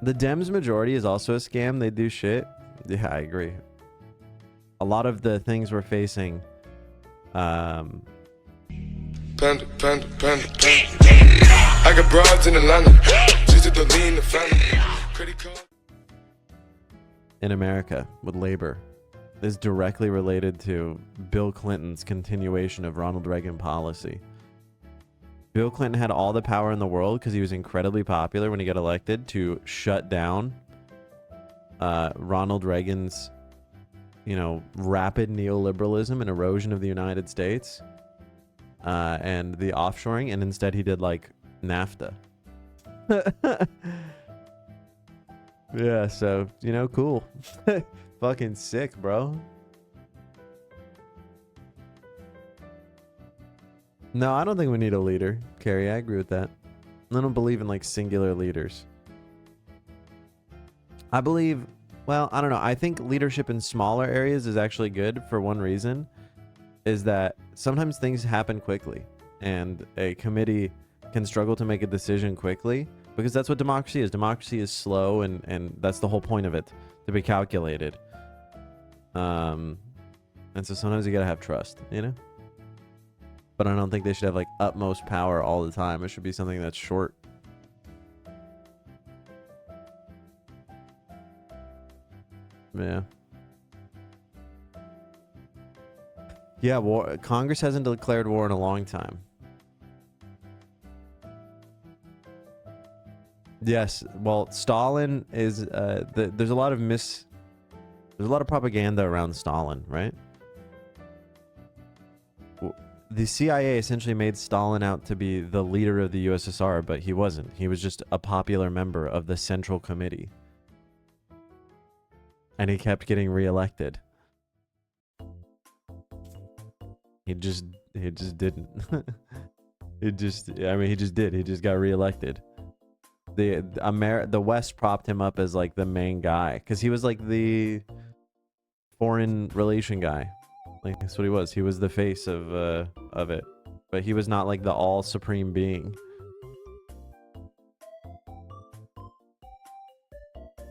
The Dems majority is also a scam. They do shit. Yeah, I agree. A lot of the things we're facing, Panda. I got broads in Atlanta. Just to lean the family. Credit card. in America with labor is directly related to Bill Clinton's continuation of Ronald Reagan policy. Bill Clinton had all the power in the world because he was incredibly popular when he got elected to shut down Ronald Reagan's, rapid neoliberalism and erosion of the United States and the offshoring. And instead he did like NAFTA. Yeah, so, cool. Fucking sick, bro. No, I don't think we need a leader, Carrie. I agree with that. I don't believe in like singular leaders. I believe, I don't know. I think leadership in smaller areas is actually good for one reason, is that sometimes things happen quickly and a committee can struggle to make a decision quickly because that's what democracy is. Democracy is slow and that's the whole point of it, to be calculated. And so sometimes you gotta have trust, But I don't think they should have like utmost power all the time. It should be something that's short. Yeah. Yeah, war. Congress hasn't declared war in a long time. Yes, well, Stalin is there's a lot of propaganda around Stalin, right? The CIA essentially made Stalin out to be the leader of the USSR, but he wasn't. He was just a popular member of the Central Committee. And he kept getting reelected. He just didn't. He just did. He just got reelected. The West propped him up as like the main guy because he was like the foreign relation guy. Like that's what he was. He was the face of it, but he was not like the all supreme being.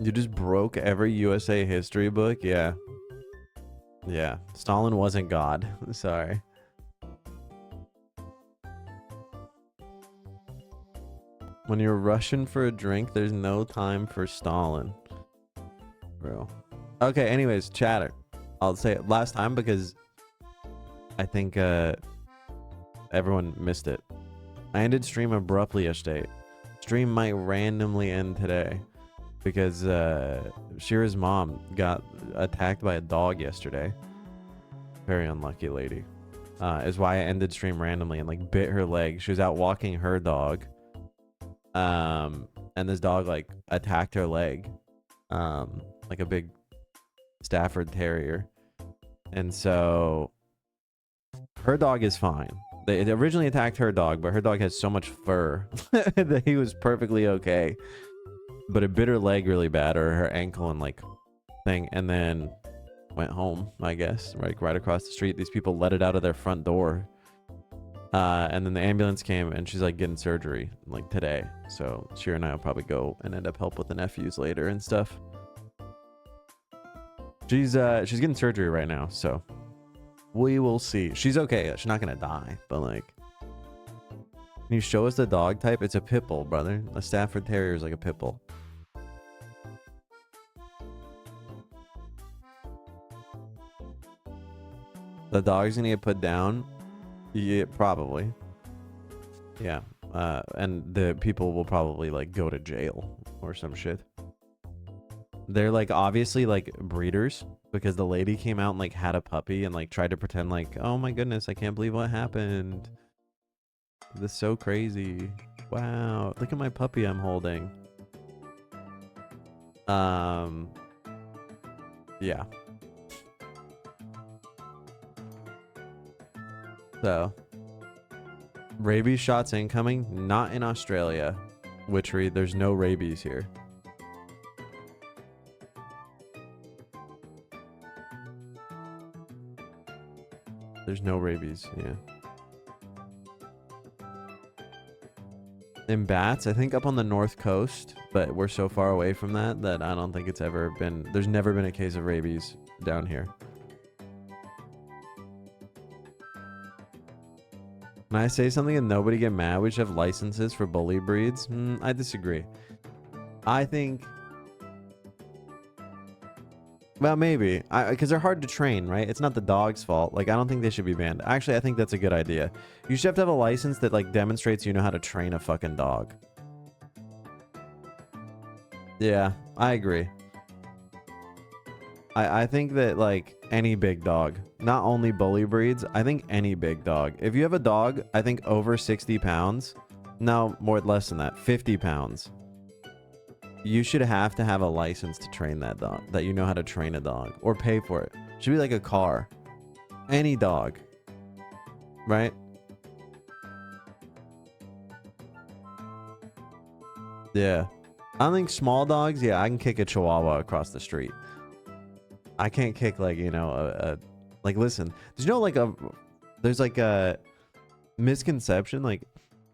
You just broke every USA history book. Yeah. Stalin wasn't God. Sorry. When you're rushing for a drink, there's no time for Stalin, bro. Okay. Anyways, chatter. I'll say it last time because I think everyone missed it. I ended stream abruptly yesterday. Stream might randomly end today because Shira's mom got attacked by a dog yesterday. Very unlucky lady. Is why I ended stream randomly and like bit her leg. She was out walking her dog. And this dog like attacked her leg. Like a big Stafford Terrier. And so her dog is fine. They originally attacked her dog, but her dog has so much fur that he was perfectly okay. But it bit her leg really bad, or her ankle and like thing, and then went home, I guess, right across the street. These people let it out of their front door. And then the ambulance came and she's like getting surgery like today. So Shira and I will probably go and end up help with the nephews later and stuff. She's getting surgery right now, so we will see. She's okay. She's not gonna die, but like, can you show us the dog type? It's a pit bull, brother. A Stafford Terrier is like a pit bull. The dog's gonna get put down. Yeah, probably. Yeah. And the people will probably like go to jail or some shit. They're like obviously like breeders because the lady came out and like had a puppy and like tried to pretend like, oh my goodness, I can't believe what happened. This is so crazy. Wow, look at my puppy I'm holding. Yeah. So, rabies shots incoming, not in Australia. Witchery, there's no rabies here. There's no rabies, yeah. in bats, I think up on the north coast, but we're so far away from that that I don't think it's ever been, there's never been a case of rabies down here. Can I say something and nobody get mad? We should have licenses for bully breeds. I disagree. I think, well, maybe, because they're hard to train, right? It's not the dog's fault. Like, I don't think they should be banned. Actually, I think that's a good idea. You should have to have a license that like demonstrates you know how to train a fucking dog. Yeah, I agree. I think that like any big dog, not only bully breeds, I think any big dog. If you have a dog, I think over 60 pounds, no, less than that, 50 pounds, you should have to have a license to train that dog, that you know how to train a dog, or pay for it. Should be like a car. Any dog. Right? Yeah. I think small dogs, yeah, I can kick a chihuahua across the street. I can't kick like, you know, like, listen, there's like a misconception, like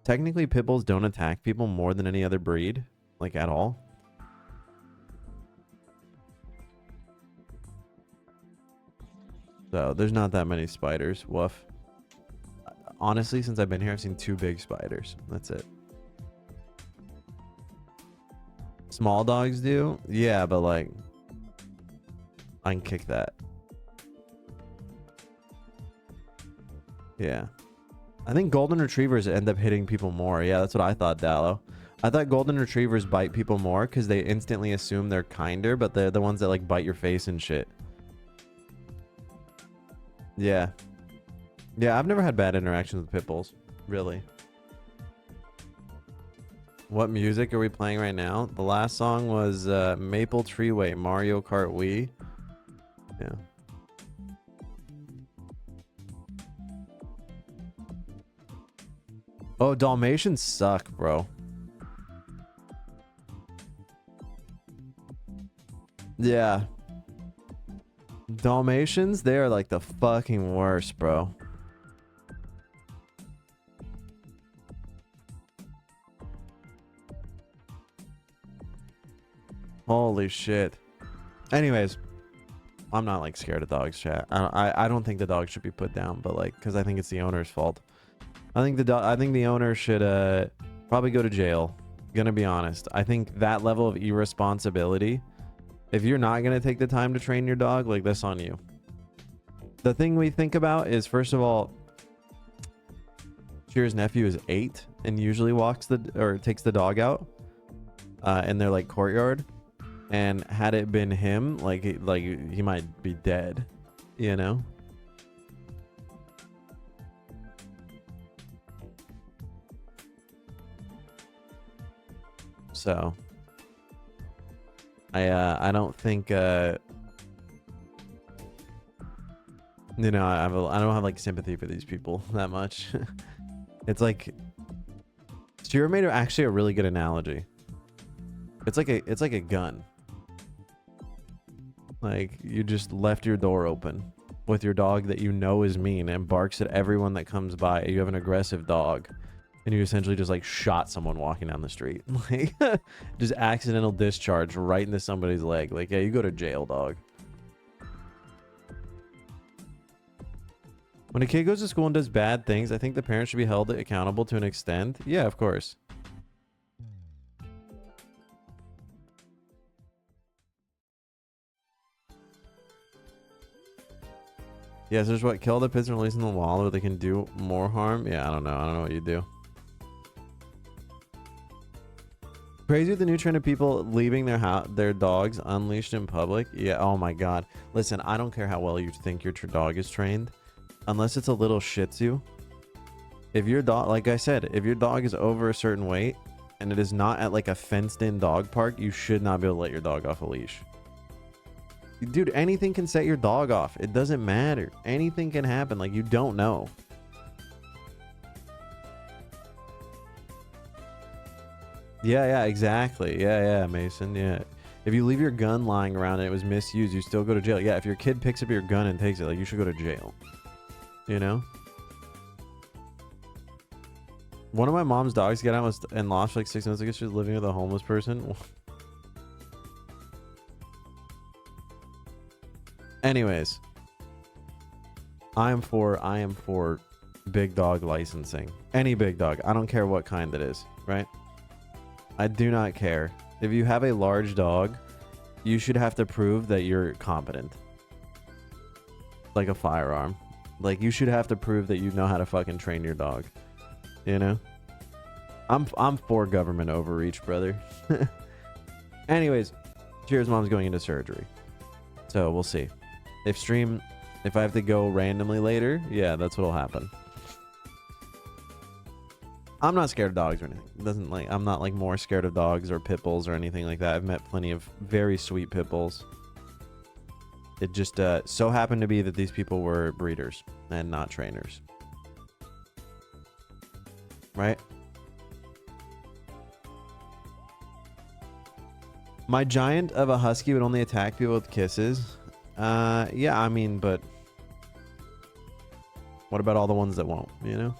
technically pit bulls don't attack people more than any other breed, like at all. So there's not that many spiders. Woof. Honestly, since I've been here, I've seen 2 big spiders. That's it. Small dogs do? Yeah, but like, I can kick that. Yeah. I think golden retrievers end up hitting people more. Yeah, that's what I thought, Dallo. I thought golden retrievers bite people more because they instantly assume they're kinder, but they're the ones that like bite your face and shit. Yeah. Yeah, I've never had bad interactions with pit bulls. Really. What music are we playing right now? The last song was Maple Treeway, Mario Kart Wii. Yeah. Oh, Dalmatians suck, bro. Yeah. Dalmatians, they are like the fucking worst, bro. Holy shit. Anyways, I'm not like scared of dogs, chat. I don't think the dog should be put down, but like, because I think it's the owner's fault. I think the owner should probably go to jail. Gonna be honest. I think that level of irresponsibility, if you're not gonna take the time to train your dog, like, that's on you. The thing we think about is, first of all, Cheer's nephew is 8 and usually takes the dog out in their like courtyard. And had it been him, like he might be dead, you know? So I don't think you know, I don't have like sympathy for these people that much. It's like, Cheer made actually a really good analogy. It's like a gun. Like, you just left your door open with your dog that you know is mean and barks at everyone that comes by. You have an aggressive dog, and you essentially just like shot someone walking down the street. Like, just accidental discharge right into somebody's leg. Like, yeah, you go to jail, dog. When a kid goes to school and does bad things, I think the parents should be held accountable to an extent. Yeah, of course. Yeah, so there's what, kill the pigs and release them in the wall, or they can do more harm. Yeah, I don't know what you do. Crazy with the new trend of people leaving their dogs unleashed in public. Yeah, oh my god. Listen, I don't care how well you think your dog is trained, unless it's a little Shih Tzu. If your dog, like I said, if your dog is over a certain weight and it is not at like a fenced-in dog park, you should not be able to let your dog off a leash. Dude, anything can set your dog off. It doesn't matter. Anything can happen. Like, you don't know. Yeah, exactly. Yeah, Mason. Yeah. If you leave your gun lying around and it was misused, you still go to jail. Yeah, if your kid picks up your gun and takes it, like, you should go to jail. You know? One of my mom's dogs got out and lost like 6 months ago. She was living with a homeless person. Anyways, I am for big dog licensing. Any big dog. I don't care what kind it is, right? I do not care. If you have a large dog, you should have to prove that you're competent. Like a firearm. Like, you should have to prove that you know how to fucking train your dog. You know? I'm for government overreach, brother. Anyways, Cheers mom's going into surgery. So we'll see. If I have to go randomly later, yeah, that's what'll happen. I'm not scared of dogs or anything. I'm not like more scared of dogs or pit bulls or anything like that. I've met plenty of very sweet pit bulls. It just so happened to be that these people were breeders and not trainers. Right? My giant of a husky would only attack people with kisses. Yeah, I mean, but what about all the ones that won't, you know?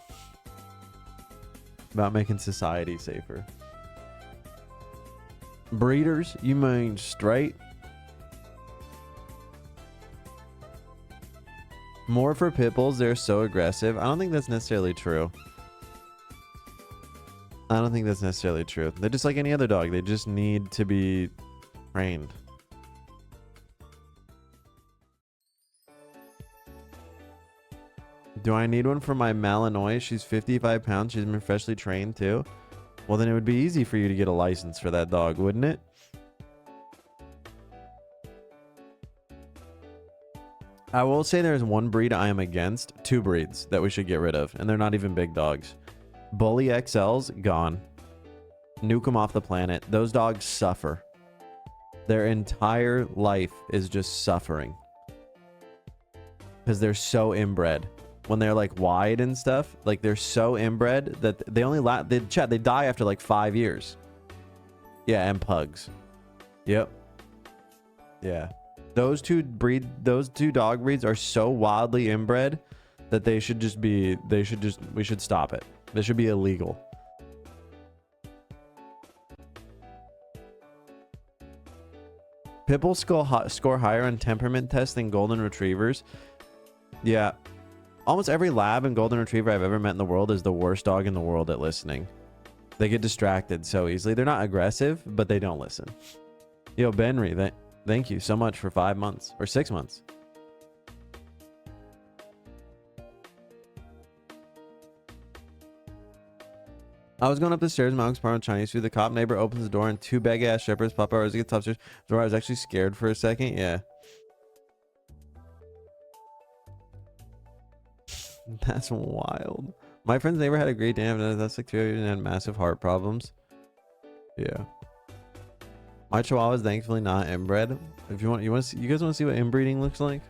About making society safer. Breeders, you mean straight? More for pit bulls, they're so aggressive. I don't think that's necessarily true. I don't think that's necessarily true. They're just like any other dog. They just need to be trained. Do I need one for my Malinois? She's 55 pounds. She's been freshly trained too. Well, then it would be easy for you to get a license for that dog, wouldn't it? I will say there's one breed I am against. Two breeds that we should get rid of. And they're not even big dogs. Bully XLs, gone. Nuke them off the planet. Those dogs suffer. Their entire life is just suffering. Because they're so inbred. When they're like wide and stuff, like they're so inbred that they only they die after like 5 years. Yeah, and pugs. Yep. Yeah. Those two dog breeds are so wildly inbred that we should stop it. This should be illegal. Pit bulls score higher on temperament tests than golden retrievers. Yeah. Almost every lab and golden retriever I've ever met in the world is the worst dog in the world at listening. They get distracted so easily. They're not aggressive, but they don't listen. Yo, Benry, thank you so much for 5 months or 6 months. I was going up the stairs in my uncle's apartment with Chinese food. The cop neighbor opens the door and two big-ass shepherds pop out as he gets upstairs. I was actually scared for a second. Yeah. That's wild. My friend's neighbor had a great day. That's like 2 years and had massive heart problems. Yeah. My Chihuahua is thankfully not inbred. If you guys want to see what inbreeding looks like?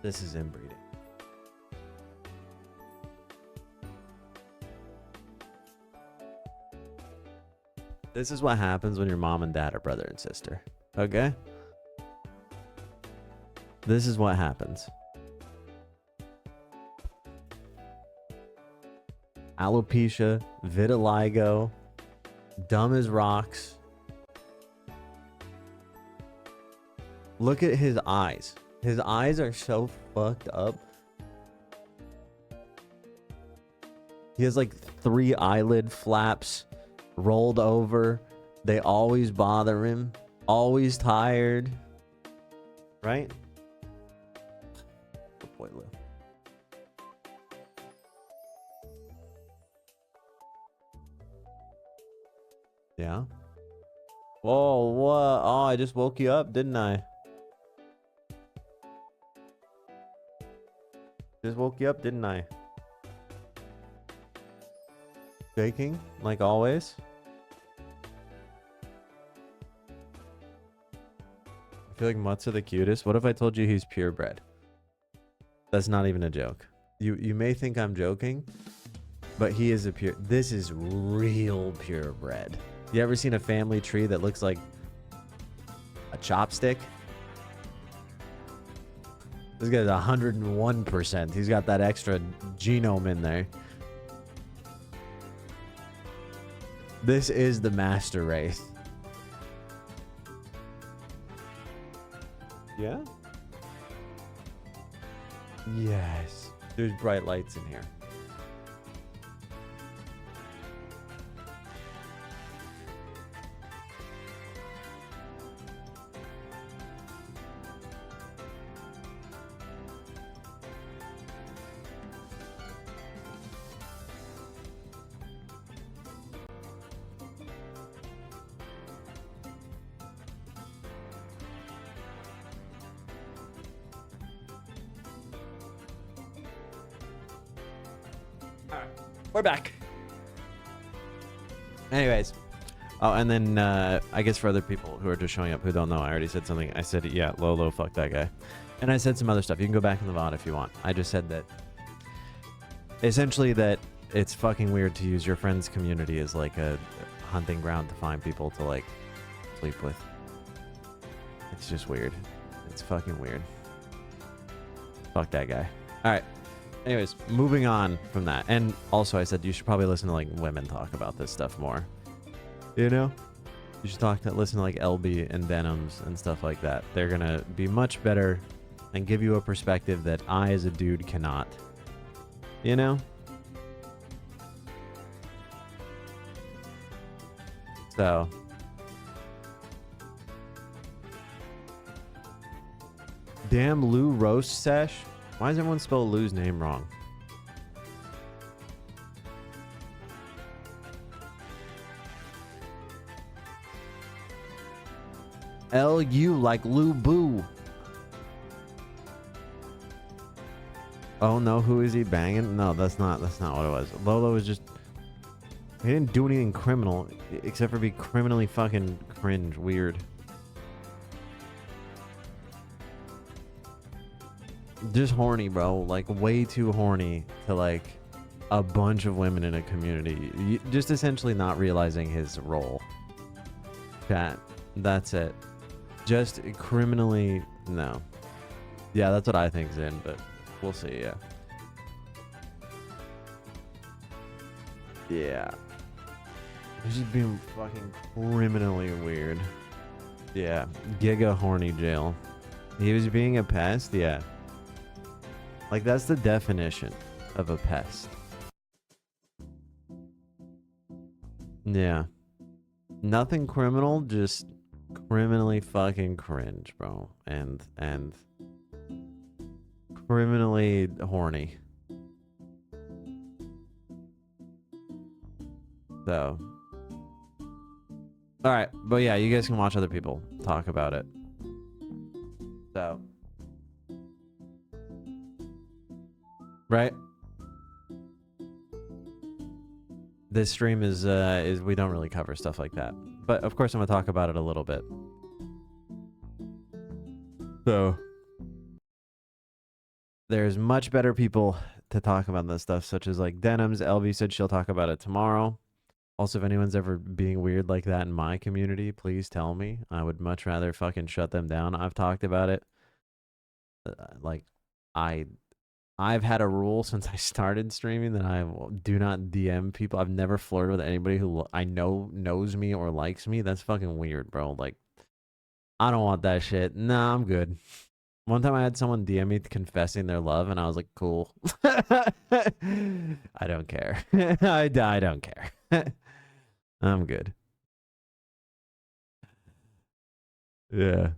This is inbreeding. This is what happens when your mom and dad are brother and sister. Okay? This is what happens. Alopecia, vitiligo, dumb as rocks. Look at his eyes. His eyes are so fucked up. He has like 3 eyelid flaps rolled over. They always bother him. Always tired. Right? Good boy, Lou. Yeah. Whoa, what? Oh, I just woke you up, didn't I? Just woke you up, didn't I? Shaking, like always. I feel like mutts are the cutest. What if I told you he's purebred? That's not even a joke. You may think I'm joking, but he is a pure... This is real purebred. You ever seen a family tree that looks like a chopstick? This guy's 101%. He's got that extra genome in there. This is the master race. Yeah? Yes. There's bright lights in here. We're back. Anyways. Oh, and then I guess for other people who are just showing up who don't know, I already said something. I said, yeah, Lolo, fuck that guy. And I said some other stuff. You can go back in the VOD if you want. I just said that essentially that it's fucking weird to use your friend's community as like a hunting ground to find people to like sleep with. It's just weird. It's fucking weird. Fuck that guy. All right. Anyways, moving on from that. And also I said you should probably listen to like women talk about this stuff more. You know? You should listen to like LB and Denims and stuff like that. They're gonna be much better and give you a perspective that I as a dude cannot. You know? So damn Lou roast sesh. Why does everyone spell Lou's name wrong? L-U like Lou Boo. Oh no, who is he banging? No, that's not what it was. Lolo was just... He didn't do anything criminal except for be criminally fucking cringe weird. Just horny, bro. Like way too horny to like a bunch of women in a community. Just essentially not realizing his role. Chat. That's it. Just criminally... No. Yeah, that's what I think's in, but we'll see, yeah. Yeah. He's just being fucking criminally weird. Yeah. Giga horny jail. He was being a pest? Yeah. Like, that's the definition of a pest. Yeah. Nothing criminal, just criminally fucking cringe, bro. And criminally horny. So. Alright, but yeah, you guys can watch other people talk about it. So. Right? This stream is we don't really cover stuff like that. But of course I'm gonna talk about it a little bit. So there's much better people to talk about this stuff, such as like Denims. LV said she'll talk about it tomorrow. Also, if anyone's ever being weird like that in my community, please tell me. I would much rather fucking shut them down. I've talked about it. Like, I've had a rule since I started streaming that I do not DM people. I've never flirted with anybody who I know knows me or likes me. That's fucking weird, bro. Like, I don't want that shit. Nah, I'm good. One time I had someone DM me confessing their love, and I was like, cool. I don't care. I don't care. I'm good. Yeah.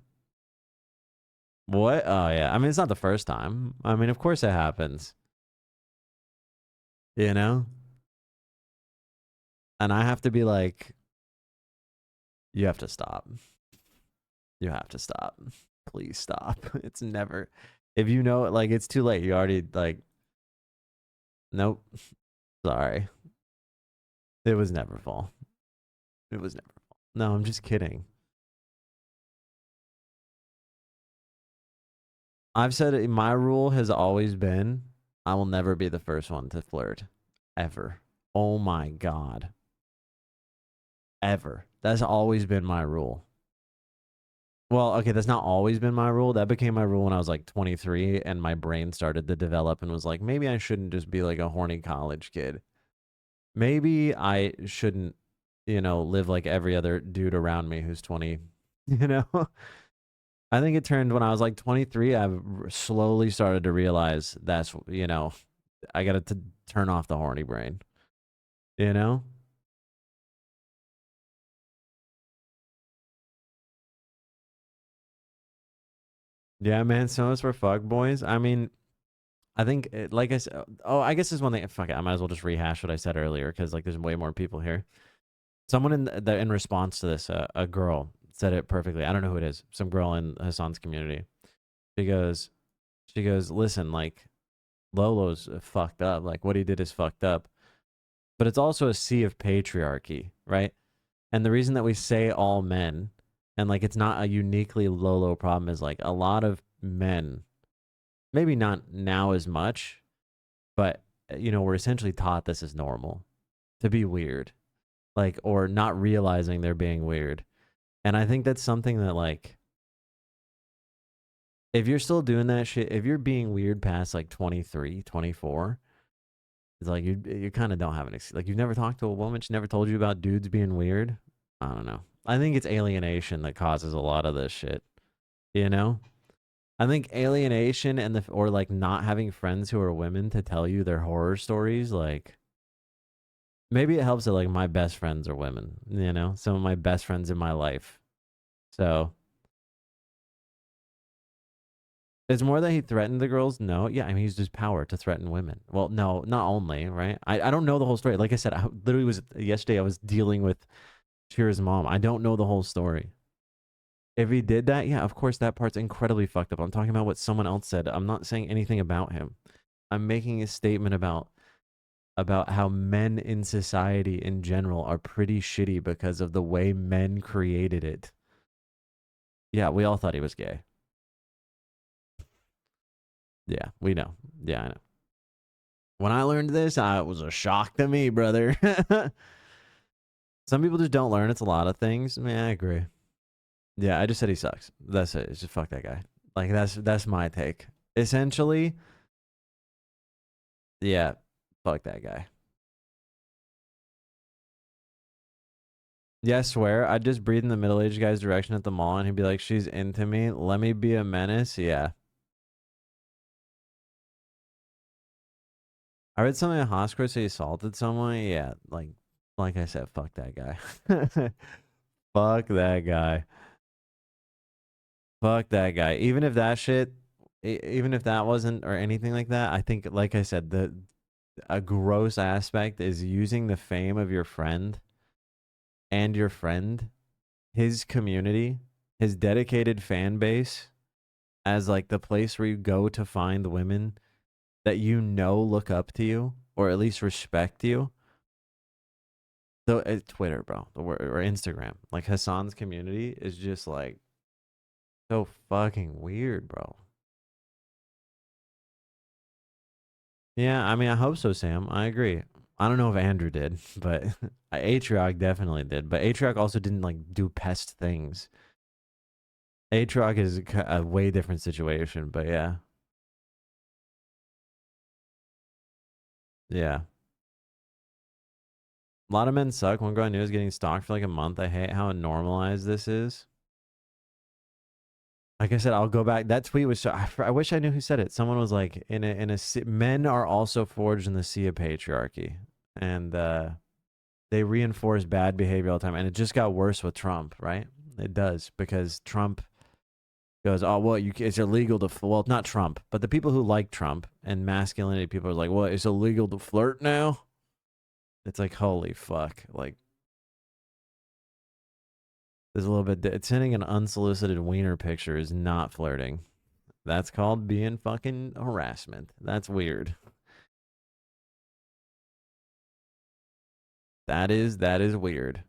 What? Oh, yeah. I mean, it's not the first time. I mean, of course it happens. You know? And I have to be like, you have to stop. You have to stop. Please stop. It's never... If you know it, like, it's too late. You already, like... Nope. Sorry. It was never fall. It was never fall. No, I'm just kidding. I've said it, my rule has always been I will never be the first one to flirt. Ever. Oh my God. Ever. That's always been my rule. Well, okay, that's not always been my rule. That became my rule when I was like 23 and my brain started to develop and was like, maybe I shouldn't just be like a horny college kid. Maybe I shouldn't, live like every other dude around me who's 20, you know? I think it turned when I was like 23. I've slowly started to realize that's, I got to turn off the horny brain, you know? Yeah, man. Some of us were fuck boys. I mean, I think, like I said, oh, I guess there's one thing. Fuck it. I might as well just rehash what I said earlier because, like, there's way more people here. Someone in response to this, a girl said it perfectly. I don't know who it is. Some girl in Hassan's community. She goes, listen, like, Lolo's fucked up. Like, what he did is fucked up. But it's also a sea of patriarchy, right? And the reason that we say all men, and like it's not a uniquely Lolo problem, is like a lot of men, maybe not now as much, but we're essentially taught this is normal to be weird, like, or not realizing they're being weird. And I think that's something that, like, if you're still doing that shit, if you're being weird past like 23, 24, it's like you kind of don't have an excuse. Like, you've never talked to a woman, she never told you about dudes being weird. I don't know. I think it's alienation that causes a lot of this shit. You know? I think alienation or like not having friends who are women to tell you their horror stories, like, maybe it helps that like my best friends are women, some of my best friends in my life. So it's more that he threatened the girls. No, yeah, I mean, he used his power to threaten women. Well, no, not only, right? I don't know the whole story. Like I said, I literally was yesterday. I was dealing with Shira's mom. I don't know the whole story. If he did that, yeah, of course that part's incredibly fucked up. I'm talking about what someone else said. I'm not saying anything about him. I'm making a statement about how men in society in general are pretty shitty because of the way men created it. Yeah, we all thought he was gay. Yeah, we know. Yeah, I know. When I learned this, it was a shock to me, brother. Some people just don't learn. It's a lot of things. Man, I agree. Yeah, I just said he sucks. That's it. It's just fuck that guy. Like, that's my take. Essentially, yeah, fuck that guy. Yeah, I swear, I'd just breathe in the middle-aged guy's direction at the mall and he'd be like, she's into me. Let me be a menace. Yeah. I read something in Hoskers, he assaulted someone. Yeah, like I said, fuck that guy. Fuck that guy. Fuck that guy. Even if that shit, even if that wasn't or anything like that, I think, like I said, a gross aspect is using the fame of your friend and your friend, his community, his dedicated fan base, as like the place where you go to find women that look up to you or at least respect you. So Twitter, bro, or Instagram, like Hassan's community is just like so fucking weird, bro. Yeah, I mean, I hope so, Sam. I agree. I don't know if Andrew did, but Atriarch definitely did. But Atriarch also didn't like do pest things. Atriarch is a way different situation, but yeah, yeah. A lot of men suck. One girl I knew is getting stalked for like a month. I hate how normalized this is. Like I said, I'll go back. That tweet was so. I wish I knew who said it. Someone was like, men are also forged in the sea of patriarchy, and they reinforce bad behavior all the time. And it just got worse with Trump, right? It does because Trump goes, oh well, it's illegal to well, not Trump, but the people who like Trump and masculinity people are like, well, it's illegal to flirt now. It's like, holy fuck, like. There's a little bit. Sending an unsolicited wiener picture is not flirting. That's called being fucking harassment. That's weird. That is weird.